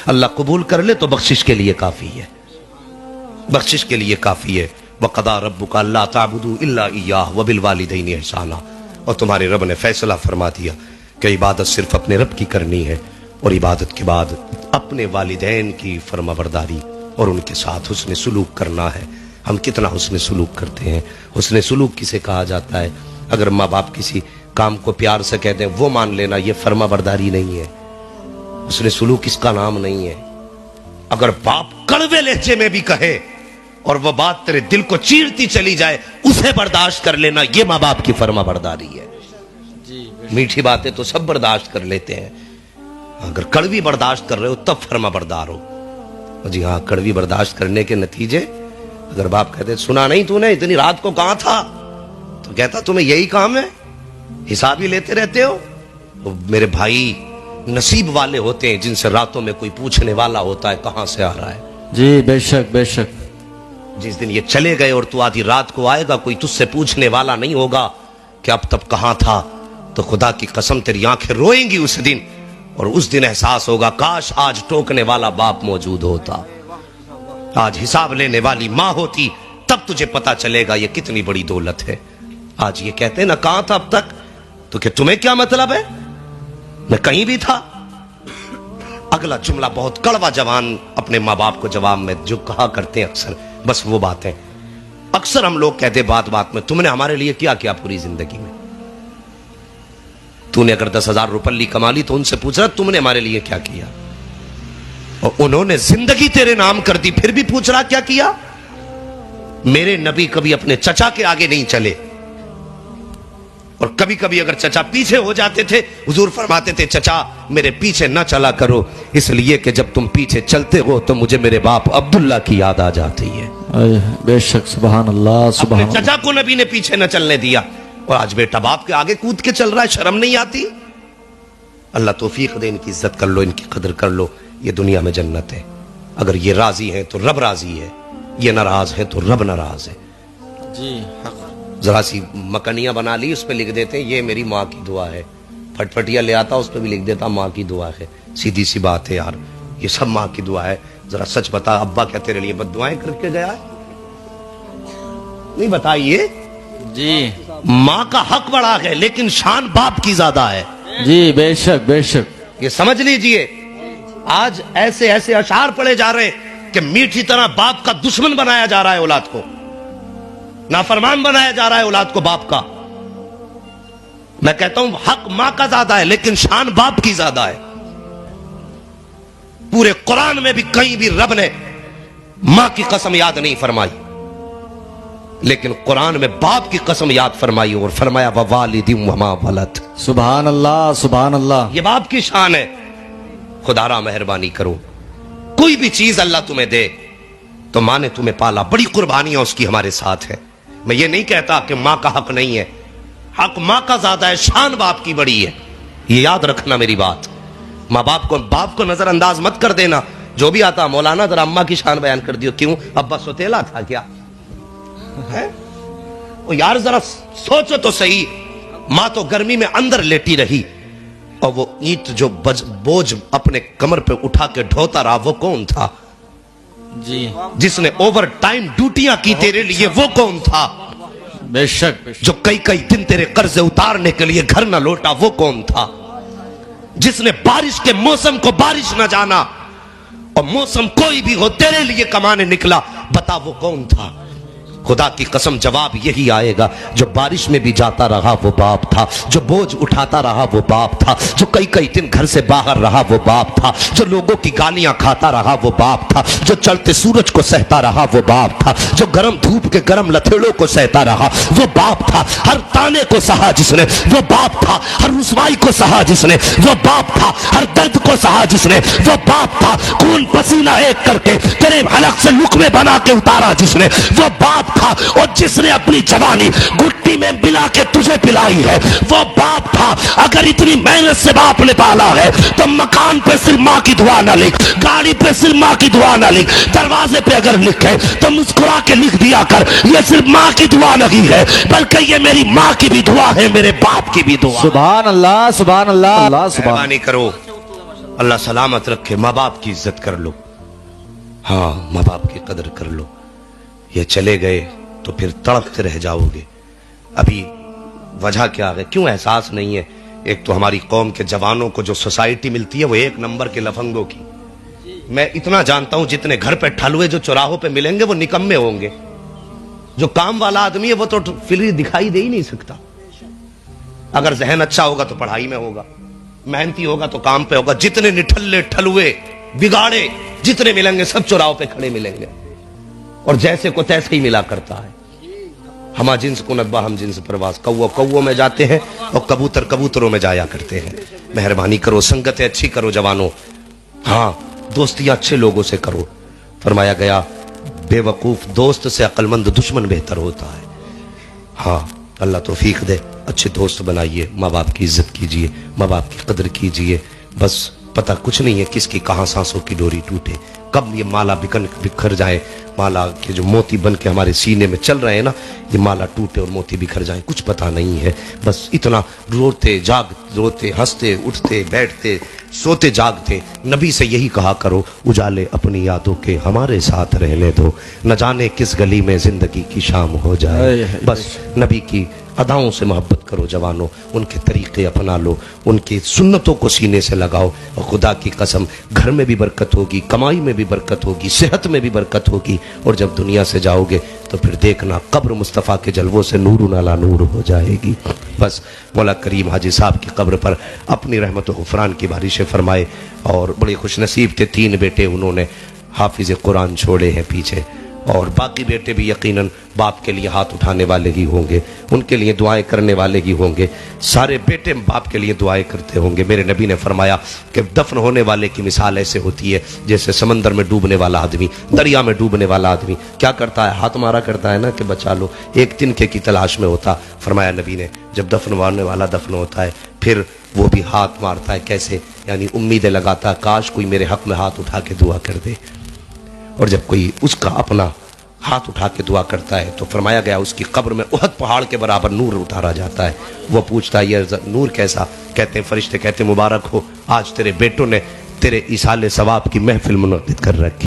اللہ قبول کر لے تو بخشش کے لیے کافی ہے، بخشش کے لیے کافی ہے۔ وَقَضَىٰ رَبُّكَ أَلَّا تَعْبُدُوا إِلَّا إِيَّاهُ وَبِالْوَالِدَيْنِ إِحْسَانًا، اور تمہارے رب نے فیصلہ فرما دیا کہ عبادت صرف اپنے رب کی کرنی ہے، اور عبادت کے بعد اپنے والدین کی فرما برداری اور ان کے ساتھ حسن سلوک کرنا ہے۔ ہم کتنا حسن سلوک کرتے ہیں؟ حسن سلوک کسے کہا جاتا ہے؟ اگر ماں باپ کسی کام کو پیار سے کہتے ہیں وہ مان لینا، یہ فرما برداری نہیں ہے، حسن سلوک اس کا نام نہیں ہے۔ اگر باپ کڑوے لہجے میں بھی کہے اور وہ بات تیرے دل کو چیرتی چلی جائے، اسے برداشت کر لینا، یہ ماں باپ کی فرما برداری ہے۔ میٹھی باتیں تو سب برداشت کر لیتے ہیں، اگر کڑوی برداشت کر رہے ہو تب فرما بردار ہو۔ جی ہاں، کڑوی برداشت کرنے کے نتیجے، اگر باپ کہتے سنا نہیں تو نے اتنی رات کو کہاں تھا، تو کہتا تمہیں یہی کام ہے، حساب ہی لیتے رہتے ہو۔ وہ میرے بھائی نصیب والے ہوتے ہیں جن سے راتوں میں کوئی پوچھنے والا ہوتا ہے کہاں سے آ رہا ہے۔ جی بے شک بے شک۔ جس دن یہ چلے گئے اور تو آدھی رات کو آئے گا، کوئی تجھ سے پوچھنے والا نہیں ہوگا کہ اب تب کہاں تھا، تو خدا کی قسم تیری آنکھیں روئیں گی اس دن، اور اس دن احساس ہوگا کاش آج ٹوکنے والا باپ موجود ہوتا، آج حساب لینے والی ماں ہوتی، تب تجھے پتا چلے گا یہ کتنی بڑی دولت ہے۔ آج یہ کہتے ہیں نا کہاں تھا اب تک، تو کہ تمہیں کیا مطلب ہے، میں کہیں بھی تھا۔ اگلا جملہ بہت کڑوا جوان اپنے ماں باپ کو جواب میں جو کہا کرتے ہیں اکثر، بس وہ باتیں اکثر ہم لوگ کہتے بات بات میں، تم نے ہمارے لیے کیا کیا پوری زندگی میں؟ تو نے اگر 10,000 روپے کما لی تو ان سے پوچھ رہا تم نے ہمارے لیے کیا کیا، اور انہوں نے زندگی تیرے نام کر دی، پھر بھی پوچھ رہا کیا کیا؟ میرے نبی کبھی اپنے چچا کے آگے نہیں چلے، اور کبھی کبھی اگر چچا پیچھے ہو جاتے تھے حضور فرماتے تھے چچا میرے پیچھے نہ چلا کرو، اس لیے کہ جب تم پیچھے چلتے ہو تو مجھے میرے باپ عبداللہ کی یاد آ جاتی ہے۔ بے شک، سبحان اللہ سبحان اللہ۔ اپنے چچا کو نبی نے پیچھے نہ چلنے دیا، اور آج بیٹا باپ کے آگے کود کے چل رہا ہے، شرم نہیں آتی؟ اللہ توفیق دے، ان کی عزت کر لو، ان کی قدر کر لو، یہ دنیا میں جنت ہے۔ اگر یہ راضی ہیں تو رب راضی ہے، یہ ناراض ہیں تو رب ناراض ہے۔ جی حق۔ ذرا سی مکنیاں بنا لی، اس پہ لکھ دیتے ہیں یہ میری ماں کی دعا ہے، پھٹ پھٹیا لے آتا اس پہ بھی لکھ دیتا ماں کی دعا ہے۔ سیدھی سی بات ہے یار، یہ سب ماں کی دعا ہے۔ ذرا سچ بتا، ابا کیا تیرے لیے بد دعائیں کر کے گیا ہے؟ نہیں بتائیے۔ جی ماں کا حق بڑا ہے لیکن شان باپ کی زیادہ ہے۔ جی بے شک بے شک۔ یہ سمجھ لیجئے، آج ایسے ایسے اشعار پڑے جا رہے ہیں کہ میٹھی طرح باپ کا دشمن بنایا جا رہا ہے اولاد کو، نافرمان بنایا جا رہا ہے اولاد کو باپ کا۔ میں کہتا ہوں حق ماں کا زیادہ ہے لیکن شان باپ کی زیادہ ہے۔ پورے قرآن میں بھی کہیں بھی رب نے ماں کی قسم یاد نہیں فرمائی، لیکن قرآن میں باپ کی قسم یاد فرمائی اور فرمایا ووالد وما ولد۔ سبحان اللہ سبحان اللہ۔ یہ باپ کی شان ہے۔ خدا را مہربانی کرو، کوئی بھی چیز اللہ تمہیں دے تو ماں نے تمہیں پالا، بڑی قربانیاں اس کی ہمارے ساتھ ہے۔ میں یہ نہیں کہتا کہ ماں کا حق نہیں ہے، حق ماں کا زیادہ ہے، شان باپ کی بڑی ہے، یہ یاد رکھنا میری بات۔ ماں باپ کو نظر انداز مت کر دینا۔ جو بھی آتا مولانا ذرا اماں کی شان بیان کر دیو، کیوں ابا سوتیلا تھا کیا؟ وہ یار ذرا سوچو تو صحیح، ماں تو گرمی میں اندر لیٹی رہی، اور وہ اینٹ جو بوجھ اپنے کمر پہ اٹھا کے ڈھوتا رہا وہ کون تھا؟ جی جس نے اوور ٹائم ڈیوٹیاں کی تیرے لیے وہ کون تھا؟ بے شک بے شک۔ جو کئی دن تیرے قرض اتارنے کے لیے گھر نہ لوٹا وہ کون تھا؟ جس نے بارش کے موسم کو بارش نہ جانا، اور موسم کوئی بھی ہو تیرے لیے کمانے نکلا، بتا وہ کون تھا؟ خدا کی قسم جواب یہی آئے گا، جو بارش میں بھی جاتا رہا وہ باپ تھا، جو بوجھ اٹھاتا رہا وہ باپ تھا، جو کئی دن گھر سے باہر رہا وہ باپ تھا، جو لوگوں کی گالیاں کھاتا رہا وہ باپ تھا، جو چلتے سورج کو سہتا رہا وہ باپ تھا، جو گرم دھوپ کے گرم لتھیڑوں کو سہتا رہا وہ باپ تھا، ہر تانے کو سہا جس نے وہ باپ تھا، ہر رسوائی کو سہا جس نے وہ باپ تھا، ہر درد کو سہا جس نے وہ باپ تھا، خون پسینہ ایک کر کے تیرے حلق سے لقمے بنا کے اتارا جس نے وہ باپ تھا، اور جس نے اپنی جوانی گھٹی میں ملا کے تجھے پلائی ہے وہ باپ تھا۔ اگر اتنی محنت سے باپ نے پالا ہے تو مکان پہ صرف ماں کی دعا نہ لکھ، گاڑی پہ صرف ماں کی دعا نہ لکھ، دروازے پہ اگر لکھے تو مسکرا کے لکھ دیا کر، یہ صرف ماں کی دعا نہیں ہے بلکہ یہ میری ماں کی بھی دعا ہے، میرے باپ کی بھی دعا۔ سبحان اللہ سبحان اللہ۔ اللہ سبحان مہربانی کرو، اللہ سلامت رکھے، ماں باپ کی عزت کر لو، ہاں ماں باپ کی قدر کر لو. یہ چلے گئے تو پھر تڑپتے رہ جاؤ گے. ابھی وجہ کیا ہے، کیوں احساس نہیں ہے؟ ایک تو ہماری قوم کے جوانوں کو جو سوسائٹی ملتی ہے وہ ایک نمبر کے لفنگوں کی. میں اتنا جانتا ہوں جتنے گھر پہ ٹھلوے جو چوراہوں پہ ملیں گے وہ نکمے ہوں گے. جو کام والا آدمی ہے وہ تو فری دکھائی دے ہی نہیں سکتا. اگر ذہن اچھا ہوگا تو پڑھائی میں ہوگا، محنتی ہوگا تو کام پہ ہوگا. جتنے نٹھلے ٹھلوے بگاڑے جتنے ملیں گے سب چوراہوں پہ کھڑے ملیں گے، اور جیسے کو تیسے ہی ملا کرتا ہے. ہما جنس کو نتبا ہم جنس پرواز، کووں میں جاتے ہیں اور کبوتر کبوتروں میں جایا کرتے ہیں. مہربانی کرو، سنگتیں اچھی کرو جوانوں، ہاں دوستیاں اچھے لوگوں سے کرو. فرمایا گیا بے وقوف دوست سے عقل مند دشمن بہتر ہوتا ہے. ہاں اللہ توفیق دے، اچھے دوست بنائیے، ماں باپ کی عزت کیجئے، ماں باپ کی قدر کیجئے. بس پتہ کچھ نہیں ہے کس کی کہاں سانسوں کی ڈوری ٹوٹے، کب یہ مالا بکھر جائے. مالا کے جو موتی بن کے ہمارے سینے میں چل رہے ہیں نا، یہ مالا ٹوٹے اور موتی بکھر جائیں، کچھ پتہ نہیں ہے. بس اتنا روتے روتے ہنستے اٹھتے بیٹھتے سوتے جاگتے نبی سے یہی کہا کرو، اجالے اپنی یادوں کے ہمارے ساتھ رہنے دو، نہ جانے کس گلی میں زندگی کی شام ہو جائے. بس نبی کی اداؤں سے محبت کرو جوانوں، ان کے طریقے اپنا لو، ان کی سنتوں کو سینے سے لگاؤ، اور خدا کی قسم گھر میں بھی برکت ہوگی، کمائی میں بھی برکت ہوگی، صحت میں بھی برکت ہوگی. اور جب دنیا سے جاؤ گے تو پھر دیکھنا قبر مصطفیٰ کے جلووں سے نور علی نور ہو جائے گی. بس مولا کریم حاجی صاحب کی قبر پر اپنی رحمت و غفران کی بارشیں فرمائے. اور بڑے خوش نصیب تھے، 3 بیٹے انہوں نے حافظ قرآن چھوڑے ہیں پیچھے، اور باقی بیٹے بھی یقیناً باپ کے لیے ہاتھ اٹھانے والے ہی ہوں گے، ان کے لیے دعائیں کرنے والے ہی ہوں گے. سارے بیٹے باپ کے لیے دعائیں کرتے ہوں گے. میرے نبی نے فرمایا کہ دفن ہونے والے کی مثال ایسے ہوتی ہے جیسے سمندر میں ڈوبنے والا آدمی، دریا میں ڈوبنے والا آدمی کیا کرتا ہے، ہاتھ مارا کرتا ہے نا کہ بچا لو، ایک تنکے کی تلاش میں ہوتا. فرمایا نبی نے جب دفن ہونے والا دفن ہوتا ہے پھر وہ بھی ہاتھ مارتا ہے، کیسے؟ یعنی امیدیں لگاتا ہے کاش کوئی میرے حق میں ہاتھ اٹھا کے دعا کر دے. اور جب کوئی اس کا اپنا ہاتھ اٹھا کے دعا کرتا ہے تو فرمایا گیا اس کی قبر میں احد پہاڑ کے برابر نور اتارا جاتا ہے. وہ پوچھتا ہے یہ نور کیسا؟ کہتے ہیں فرشتے کہتے ہیں مبارک ہو، آج تیرے بیٹوں نے تیرے ایصال ثواب کی محفل منعقد کر رکھی.